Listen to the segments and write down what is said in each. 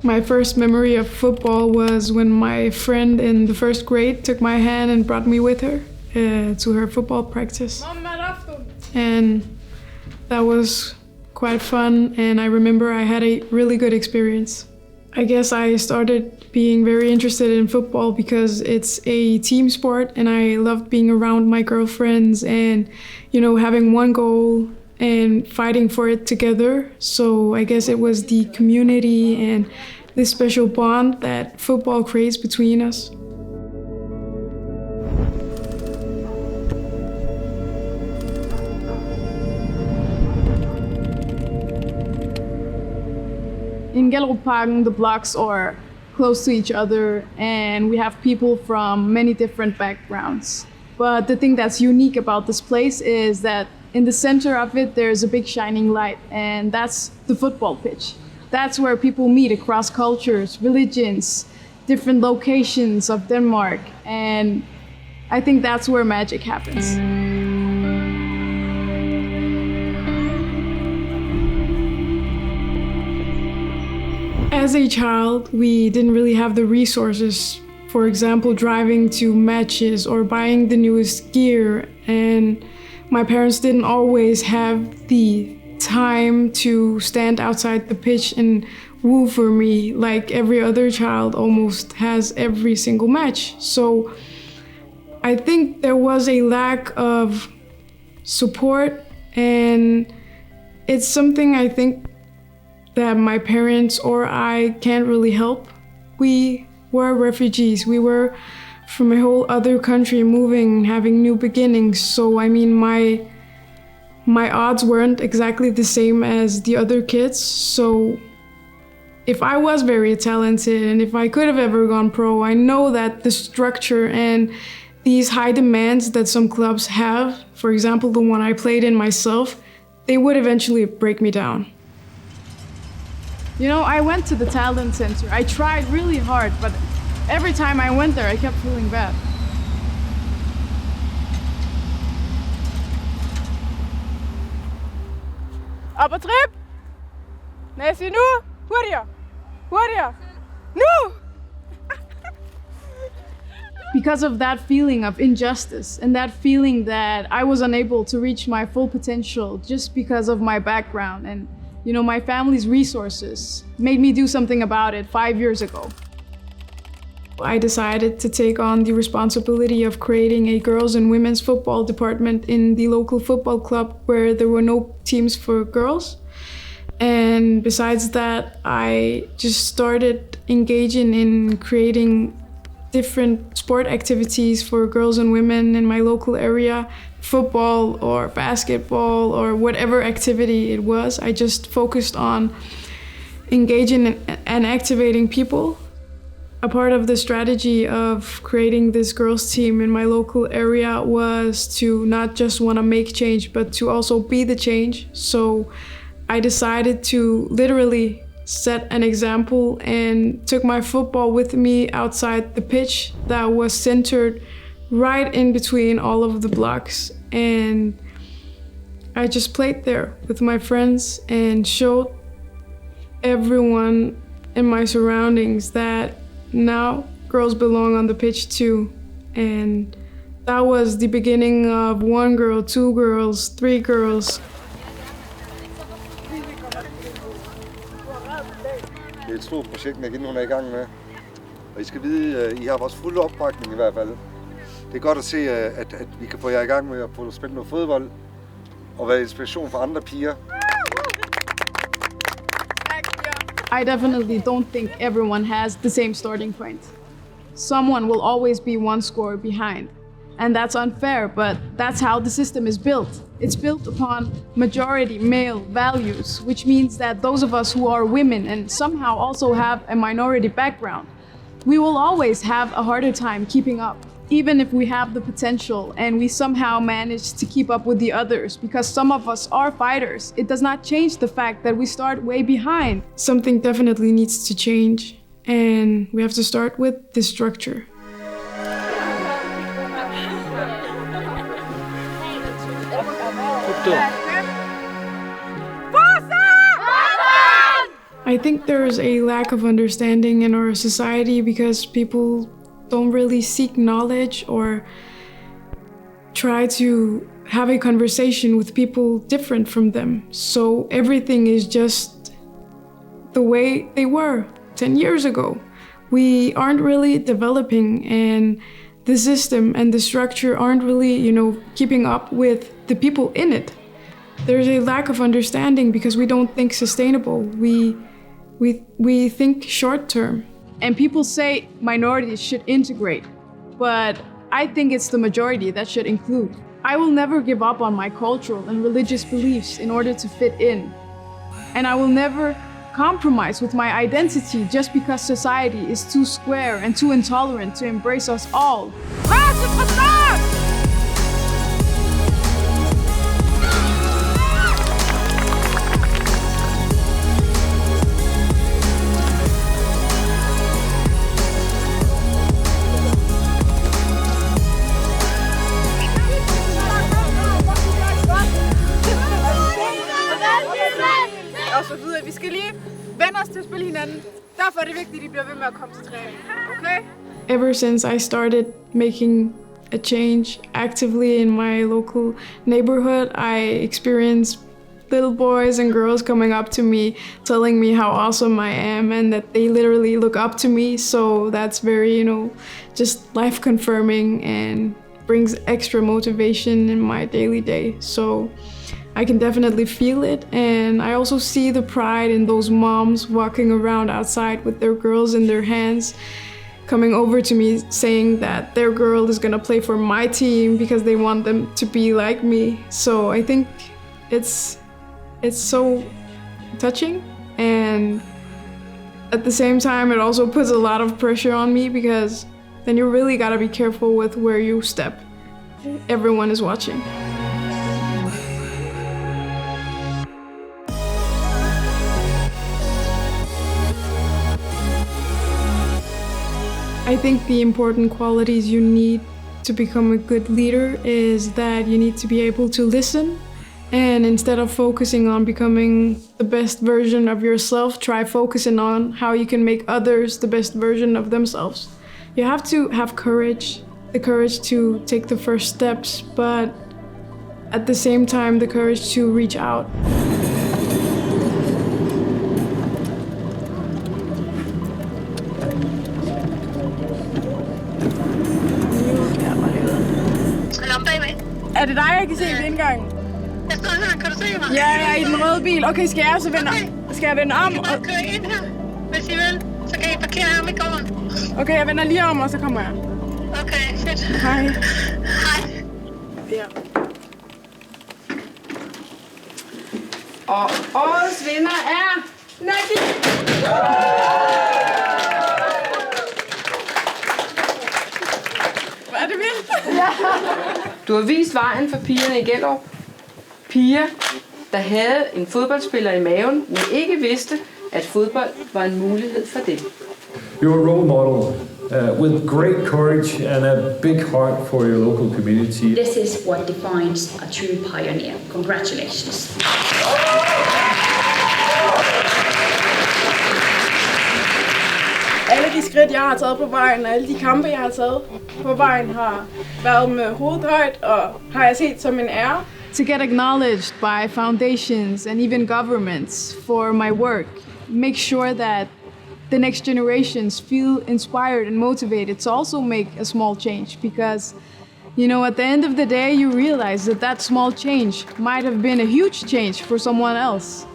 My first memory of football was when my friend in the first grade took my hand and brought me with her to her football practice. And that was quite fun, and I remember I had a really good experience. I guess I started being very interested in football because it's a team sport, and I loved being around my girlfriends and, having one goal and fighting for it together. So I guess it was the community and this special bond that football creates between us. In Gellerupparken, the blocks are close to each other, and we have people from many different backgrounds. But the thing that's unique about this place is that in the center of it, there's a big shining light, and that's the football pitch. That's where people meet across cultures, religions, different locations of Denmark, and I think that's where magic happens. As a child, we didn't really have the resources, for example, driving to matches or buying the newest gear, and my parents didn't always have the time to stand outside the pitch and woo for me like every other child almost has every single match. So I think there was a lack of support, and it's something I think that my parents or I can't really help. We were refugees. We were from a whole other country, moving, having new beginnings. So I mean, my odds weren't exactly the same as the other kids. So if I was very talented and if I could have ever gone pro, I know that the structure and these high demands that some clubs have, for example, the one I played in myself, they would eventually break me down. I went to the talent center. I tried really hard, but every time I went there, I kept feeling bad. Op og trip! Næste nu! Hurtigere! Hurtigere! Nu! Because of that feeling of injustice and that feeling that I was unable to reach my full potential just because of my background and my family's resources made me do something about it 5 years ago. I decided to take on the responsibility of creating a girls' and women's football department in the local football club where there were no teams for girls. And besides that, I just started engaging in creating different sport activities for girls and women in my local area, football or basketball or whatever activity it was. I just focused on engaging and activating people. A part of the strategy of creating this girls team in my local area was to not just want to make change, but to also be the change. So I decided to literally set an example and took my football with me outside the pitch that was centered right in between all of the blocks. And I just played there with my friends and showed everyone in my surroundings that now girls belong on the pitch too. And that was the beginning of 1 girl, 2 girls, 3 girls. Det er et stort projekt, Nagin hun er i gang med. Og I skal vide, I har vores fulde opbakning i hvert fald. Det er godt at se, at vi kan få jer i gang med at få spillet noget fodbold og være inspiration for andre piger. I definitely don't think everyone has the same starting point. Someone will always be one score behind. And that's unfair, but that's how the system is built. It's built upon majority male values, which means that those of us who are women and somehow also have a minority background, we will always have a harder time keeping up, even if we have the potential and we somehow manage to keep up with the others, because some of us are fighters. It does not change the fact that we start way behind. Something definitely needs to change, and we have to start with the structure. I I think there's a lack of understanding in our society because people don't really seek knowledge or try to have a conversation with people different from them. So everything is just the way they were 10 years ago. We aren't really developing, and the system and the structure aren't really, keeping up with the people in it. There's a lack of understanding because we don't think sustainable. We think short term. And people say minorities should integrate, but I think it's the majority that should include. I will never give up on my cultural and religious beliefs in order to fit in. And I will never compromise with my identity just because society is too square and too intolerant to embrace us all. Og så videre. Vi skal lige vende os til at spille hinanden. Derfor er det vigtigt, at I bliver ved med at komme til træning. Okay? Ever since I started making a change actively in my local neighborhood, I experienced little boys and girls coming up to me, telling me how awesome I am and that they literally look up to me. So that's very, just life confirming and brings extra motivation in my daily day. So I can definitely feel it, and I also see the pride in those moms walking around outside with their girls in their hands, coming over to me saying that their girl is gonna play for my team because they want them to be like me. So I think it's so touching, and at the same time it also puts a lot of pressure on me because then you really gotta be careful with where you step. Everyone is watching. I think the important qualities you need to become a good leader is that you need to be able to listen, and instead of focusing on becoming the best version of yourself, try focusing on how you can make others the best version of themselves. You have to have courage, the courage to take the first steps, but at the same time, the courage to reach out. Er det dig, jeg kan se ved indgangen? Jeg står her, kan du se mig? Ja, jeg er i den røde bil. Okay, skal jeg så vende om? Skal jeg vende om? I kan bare køre ind her, hvis I vil. Så kan I parkere her med gården. Okay, jeg vender lige om, og så kommer jeg. Okay, fedt. Hej. Hej. Ja. Og årets vinder er Nagin! Hvor er det vildt? Ja. Du har vist vejen for pigerne i Gellerup. Piger, der havde en fodboldspiller i maven, men ikke vidste, at fodbold var en mulighed for dem. You're a role model with great courage and a big heart for your local community. This is what defines a true pioneer. Congratulations. Alle de skridt, jeg har taget på vejen, og alle de kampe, jeg har taget på vejen, har været med hovedet højt, og har jeg set som en ære. To get acknowledged by foundations and even governments for my work, make sure that the next generations feel inspired and motivated to also make a small change, because at the end of the day you realize that small change might have been a huge change for someone else.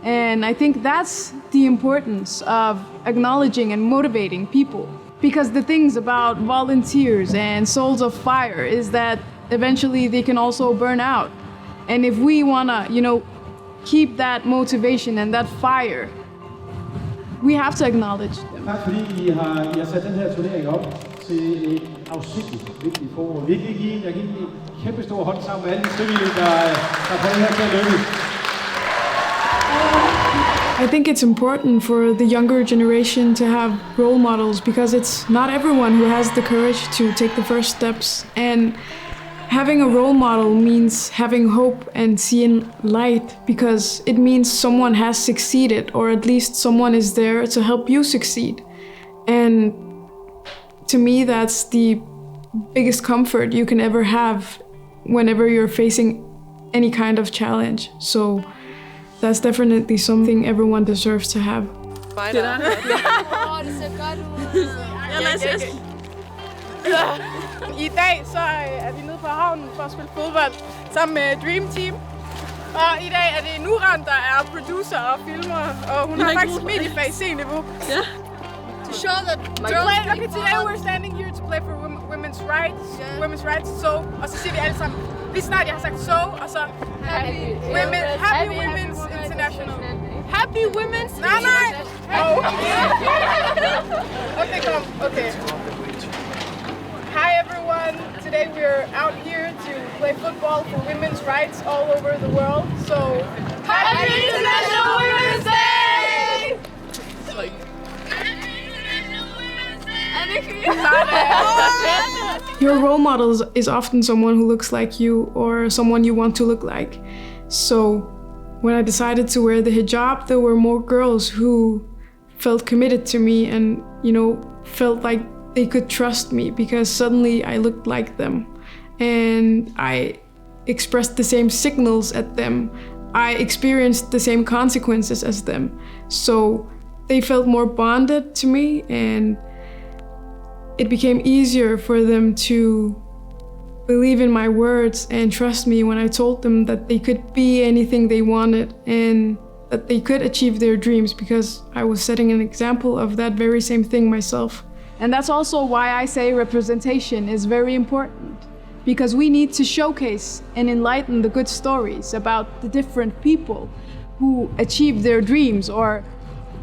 And I think that's the importance of acknowledging and motivating people, because the things about volunteers and souls of fire is that eventually they can also burn out. And if we want to, keep that motivation and that fire, we have to acknowledge them. Tak fordi I har sat den her turnering op til et afsindigt vigtigt formål. Jeg kan give en kæmpe stor hånd sammen med alle de frivillige, der får det her til at lykkes. I think it's important for the younger generation to have role models, because it's not everyone who has the courage to take the first steps. And Having a role model means having hope and seeing light, because it means someone has succeeded, or at least someone is there to help you succeed. And to me, that's the biggest comfort you can ever have whenever you're facing any kind of challenge. So that's definitely something everyone deserves to have. I dag så er vi nede på havnen for at spille fodbold sammen med Dream Team. Og i dag er det Nuran, der er producer og filmer, og hun har faktisk mediefag C-niveau. Ja. To show that okay, today we're standing here to play for women's rights. Yeah. Women's rights. So, og så siger vi alle sammen, lige snart jeg har sagt so, og så Happy Women's International. Happy Women's Nej. Oh. Okay, come. Okay. Hi everyone. Today we're out here to play football for women's rights all over the world. So, Happy International Women's Day! Your role model is often someone who looks like you or someone you want to look like. So when I decided to wear the hijab, there were more girls who felt committed to me and, felt like they could trust me because suddenly I looked like them and I expressed the same signals at them. I experienced the same consequences as them. So they felt more bonded to me, and it became easier for them to believe in my words and trust me when I told them that they could be anything they wanted and that they could achieve their dreams, because I was setting an example of that very same thing myself. And that's also why I say representation is very important, because we need to showcase and enlighten the good stories about the different people who achieve their dreams or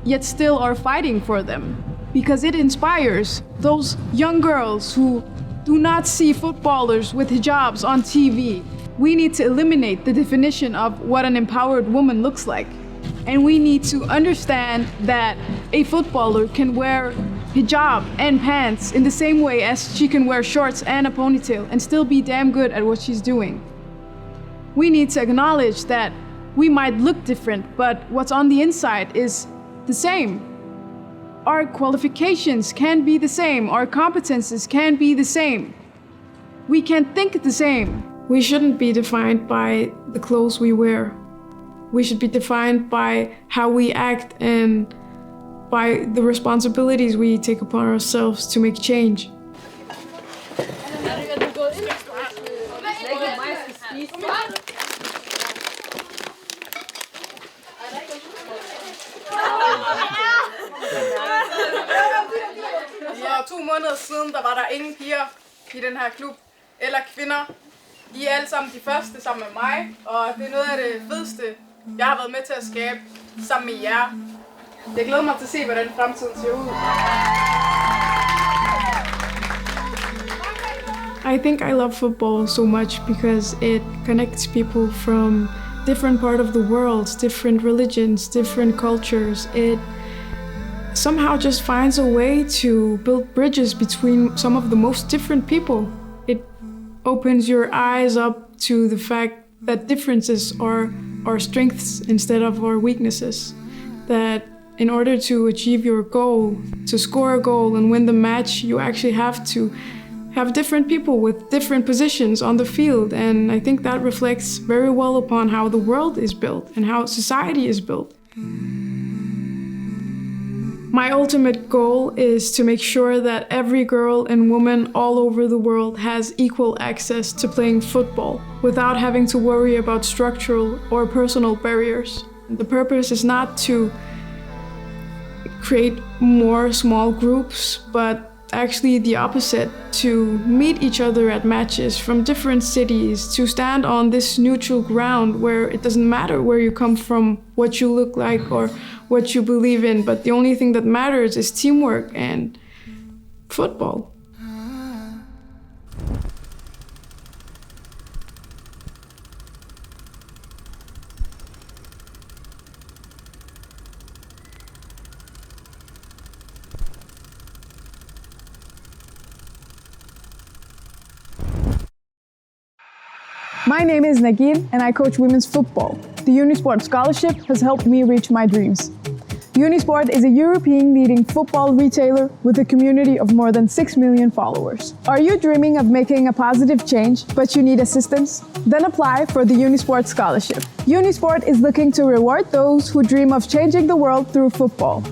yet still are fighting for them, because it inspires those young girls who do not see footballers with hijabs on TV. We need to eliminate the definition of what an empowered woman looks like. And we need to understand that a footballer can wear hijab and pants in the same way as she can wear shorts and a ponytail and still be damn good at what she's doing. We need to acknowledge that we might look different, but what's on the inside is the same. Our qualifications can be the same, our competences can be the same. We can think the same. We shouldn't be defined by the clothes we wear. We should be defined by how we act and by the responsibilities we take upon ourselves to make change. For 2 måneder siden, der var der ingen piger i den her klub, eller kvinder. I er alle sammen de første sammen med mig, og det er noget af det fedeste, jeg har været med til at skabe sammen med jer. Jeg glæder mig til at se, hvordan fremtiden ser ud. I think I love football so much because it connects people from different parts of the world, different religions, different cultures. It somehow just finds a way to build bridges between some of the most different people. It opens your eyes up to the fact that differences are our strengths instead of our weaknesses. That in order to achieve your goal, to score a goal and win the match, you actually have to have different people with different positions on the field. And I think that reflects very well upon how the world is built and how society is built. My ultimate goal is to make sure that every girl and woman all over the world has equal access to playing football without having to worry about structural or personal barriers. The purpose is not to create more small groups, but actually the opposite, to meet each other at matches from different cities, to stand on this neutral ground where it doesn't matter where you come from, what you look like, or what you believe in, but the only thing that matters is teamwork and football. My name is Nagin and I coach women's football. The Unisport Scholarship has helped me reach my dreams. Unisport is a European leading football retailer with a community of more than 6 million followers. Are you dreaming of making a positive change, but you need assistance? Then apply for the Unisport Scholarship. Unisport is looking to reward those who dream of changing the world through football.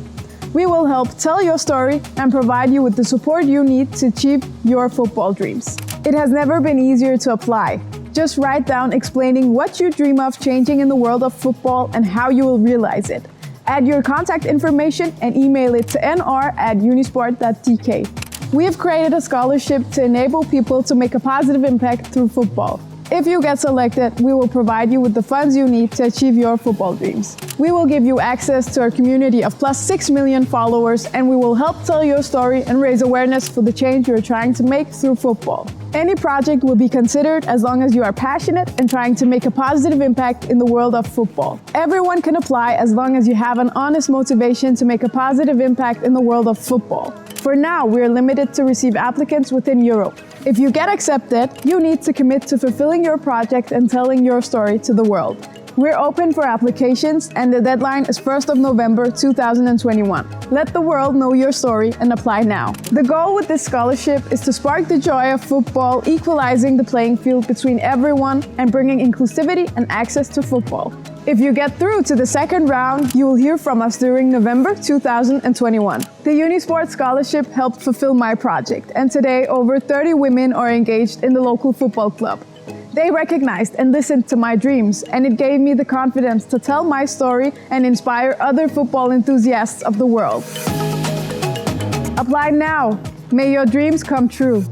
We will help tell your story and provide you with the support you need to achieve your football dreams. It has never been easier to apply. Just write down explaining what you dream of changing in the world of football and how you will realize it. Add your contact information and email it to nr@unisport.dk. We have created a scholarship to enable people to make a positive impact through football. If you get selected, we will provide you with the funds you need to achieve your football dreams. We will give you access to our community of plus 6 million followers, and we will help tell your story and raise awareness for the change you're trying to make through football. Any project will be considered as long as you are passionate and trying to make a positive impact in the world of football. Everyone can apply as long as you have an honest motivation to make a positive impact in the world of football. For now, we are limited to receive applicants within Europe. If you get accepted, you need to commit to fulfilling your project and telling your story to the world. We're open for applications and the deadline is 1st of November 2021. Let the world know your story and apply now. The goal with this scholarship is to spark the joy of football, equalizing the playing field between everyone and bringing inclusivity and access to football. If you get through to the second round, you will hear from us during November 2021. The Unisport Scholarship helped fulfill my project, and today over 30 women are engaged in the local football club. They recognized and listened to my dreams, and it gave me the confidence to tell my story and inspire other football enthusiasts of the world. Apply now. May your dreams come true.